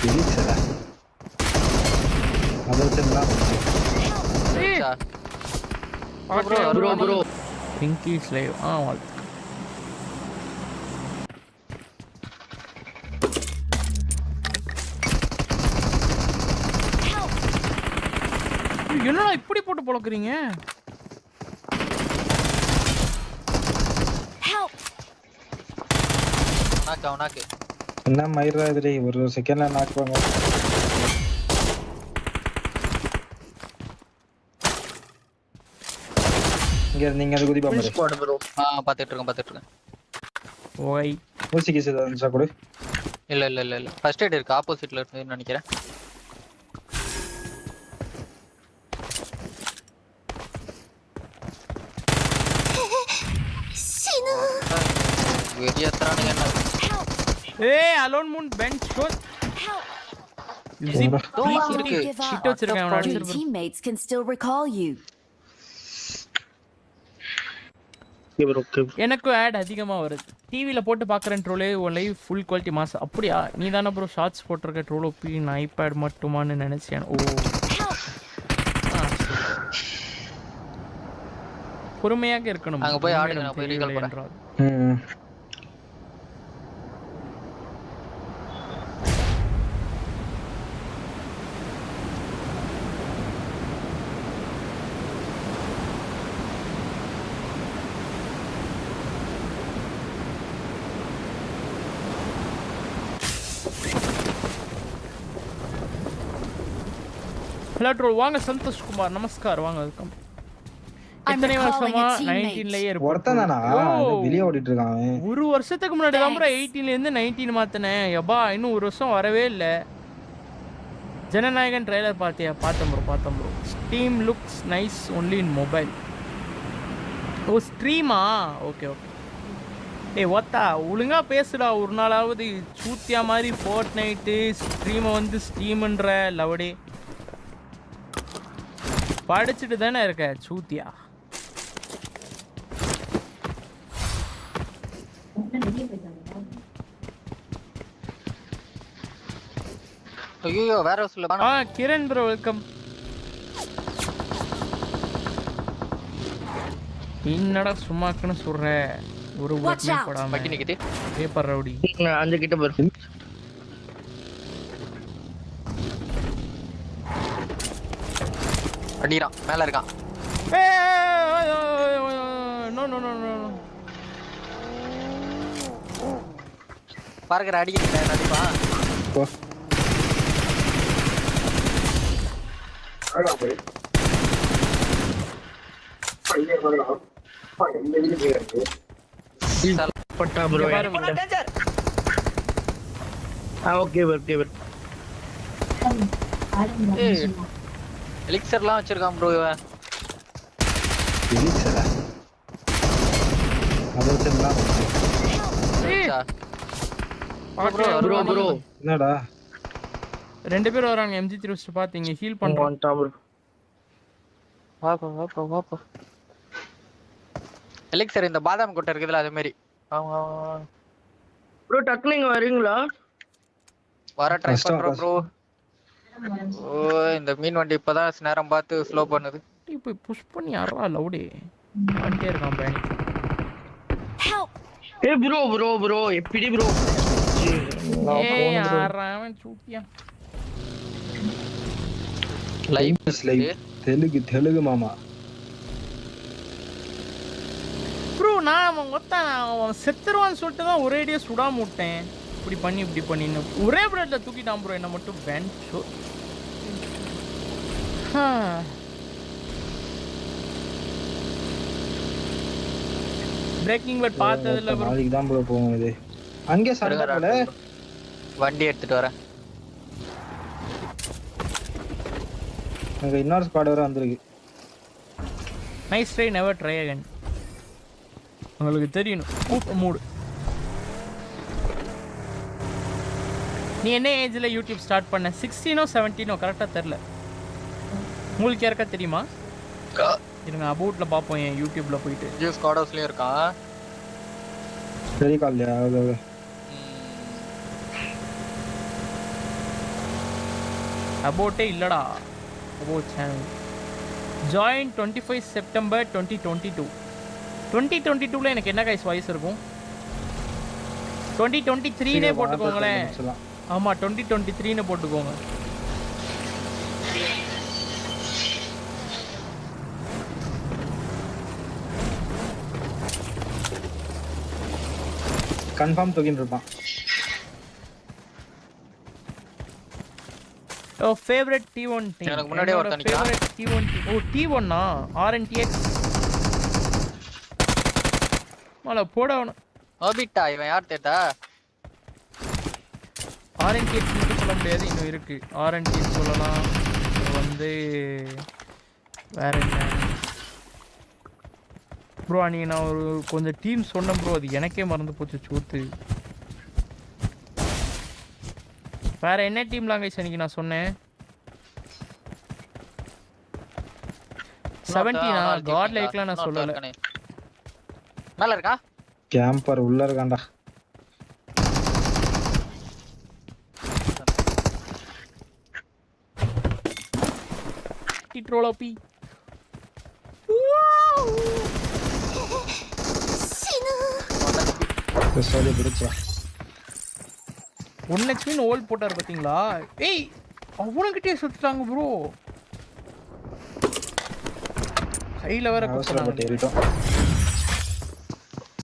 பிலிக்ஸ்டா அத வச்சா ப்ரோ பிங்கி ஸ்லைவ் என்னடா இப்படி போட்டு பொளக்குறீங்க? நாக்கு என்ன மயிரா இதுல ஒரு செகண்ட்ல நாக் வாங்க. இங்க நீங்க அது குதி பாம்பு ஸ்குவாட் ப்ரோ. பாத்துட்டு இருக்கேன். ஓய் மூசிக்கு சேதா கொடு. இல்ல ஃபர்ஸ்ட் எய்ட் இருக்கு ஆப்போசிட்ல இருக்குன்னு நினைக்கிறேன். வெறியத்ரானுங்க என்ன? ஏய் அலோன் மூன் பெஞ்ச் ஷோட். இருக்கு. ஷிட் வச்சிருக்கேன் அவன Your அடிச்சிரு. teammates can still recall you. எனக்கு ஆட் அதிகமா வருது. டிவில போட்டு பார்க்கறேன் ட்ரோலே உன் லைவ் ஃபுல் குவாலிட்டி மாஸ். அப்படியா? நீ தான ப்ரோ ஷார்ட்ஸ் போட்டுருக்க ட்ரோல் ஓபி நான் ஐபேட் மட்டுமான்னு நினைச்சேன். ஓ பொறுமையாக இருக்கணும். அங்க போய் ஆடுங்க நான் போய் ரீகால் பண்றேன். ஹலோ ட்ரோல் வாங்க சந்தோஷ் குமார் நமஸ்கார் வாங்க வெல்கம். இத்தனை வருஷமா 19லயே இருப்பேன். ஒருத்தனானா வெளிய ஓடிட்டு இருக்கான். ஒரு வருஷத்துக்கு முன்னாடி தான் ப்ரோ 18ல இருந்து 19 மாத்தனேன். யப்பா இன்னும் ஒரு வருஷம் வரவே இல்ல. ஜனநாயகன் ட்ரைலர் பாத்தியா? பார்த்தேன் bro. Steam looks nice only in mobile. Oh ஸ்ட்ரீமா? ஓகே. ஏய் ஒத்தா ஒழுங்கா பேசுடா ஒரு நாளாவது. சூத்தியா மாதிரி ஃபோர்ட் நைட்டு ஸ்ட்ரீமை வந்து ஸ்டீம்ன்ற லவடே படிச்சுட்டு தானே இருக்க சூத்தியா. ஐயோ வேற ஹவுஸ்ல கிரண் ப்ரோ வெல்கம். என்னடா சும்மாக்குன்னு சொல்ற ஒரு வாட்டி போடாம பக்கி நிக்குது பேப்பர் ரவுடி 5 கிட்ட பாரு. அடிறான் மேல இருக்கான். நோ பார்க்கற அடிக்கிறேன் அடிப்பா. பட்டா ப்ரோ. Okay bro. எலிக்சர்லாம் வச்சிருக்கான் ப்ரோ இவன். பிலிக்ஸ்டா அத வச்சா ப்ரோ. என்னடா ரெண்டு பேர் வராங்க. MG3 வச்சு பாத்தீங்க ஹீல் பண்றான். வாப்பா. எலிக்சர் இந்த பாதாம் கொட்டை இருக்குதுல அதே மாதிரி. ப்ரோ டக்கு நீங்க வரீங்களா? வர ட்ரை பண்றோம் ப்ரோ. ஓ இந்த மீன் வண்டி இப்பதான் நேரம் பார்த்து ஸ்லோ பண்ணுது. இப்போ புஷ் பண்ணி யாரா லவுடே வந்துட்டே இருக்கான் பேனி. ஏய் ப்ரோ எப்படி ப்ரோ? ஏய் யாராவன் சூட்டியா. லைவ் தெலுங்கு மாமா. ப்ரோ நான் அவன் செத்துருவான்னு சொல்லிட்டு தான் ஒரேடியா சுடாம விட்டேன். இப்படி பண்ணின்னு ஒரே பிளேட்ல தூக்கிட்டான் ப்ரோ என்ன மட்டும் பெஞ்ச் ஷோ. பிரேக்கிங் பேட் பார்த்ததுல ப்ரோ நாளைக்கு தான் ப்ரோ போவோம். இது அங்கே சண்டை வண்டி எடுத்துட்டு வரேன். அங்க இன்னொரு ஸ்குவாட் வர வந்திருக்கு. Nice try never try again. உங்களுக்கு தெரியணும் மூடு. நீ என்ன ஏஜ்ல யூடியூப் ஸ்டார்ட் பண்ண? 16 or 17 கரெக்டாக தெரில. உங்களுக்கு யாருக்கா தெரியுமா? இருங்க அபவுட்ல பார்ப்போம் என் யூடியூப்ல போயிட்டு. ஜூஸ் ஸ்குவாட் ஹவுஸ்லயே இருக்கான். சரி கால்லையா அபோட்டே இல்லடா. அபோட் சேனல் ஜாயின் 25 செப்டம்பர் 2022. 2022ல எனக்கு என்ன கைஸ் வயசு இருக்கும்? 2023னே போட்டுக்கோங்களேன். ஆமா 2023னே போட்டுக்கோங்க. கன்ஃபார்ம் தூக்கிட்டு இருப்பான். Oh favourite T1 team. எனக்கு முன்னாடியே ஒருத்தன் நிக்கிறான். Favourite T1 team. Oh T1 RNTX. மல போடவன. ஓபிட்டா இவன் யார் தேட்டா? RNTX மட்டும் சொல்ல முடியாது, இன்னும் இருக்கு. RNTX சொல்லலாம். வந்து வேற என்ன ப்ரோ? அன்னைக்கு நான் ஒரு கொஞ்சம் டீம் சொன்னேன் ப்ரோ, அது எனக்கே மறந்து போச்சு சூத்து. வேற என்ன டீம்லாம் கைஸ் அன்னைக்கு நான் சொன்னேன்? 17 காட் லைக்லாம் நான் சொல்லல. மேல இருக்கா? கேம்பர் உள்ள இருக்கான்டா. ட்ரோலோபி சொல்லி பிடிச்சா 1 HP ஓல் போட்டார் பாத்தீங்களா? ஏய் அவனுக்கிட்டே சுத்துட்டாங்க ப்ரோ. கையில வேற அவசரப்பட்டு ஏறிட்டோம்.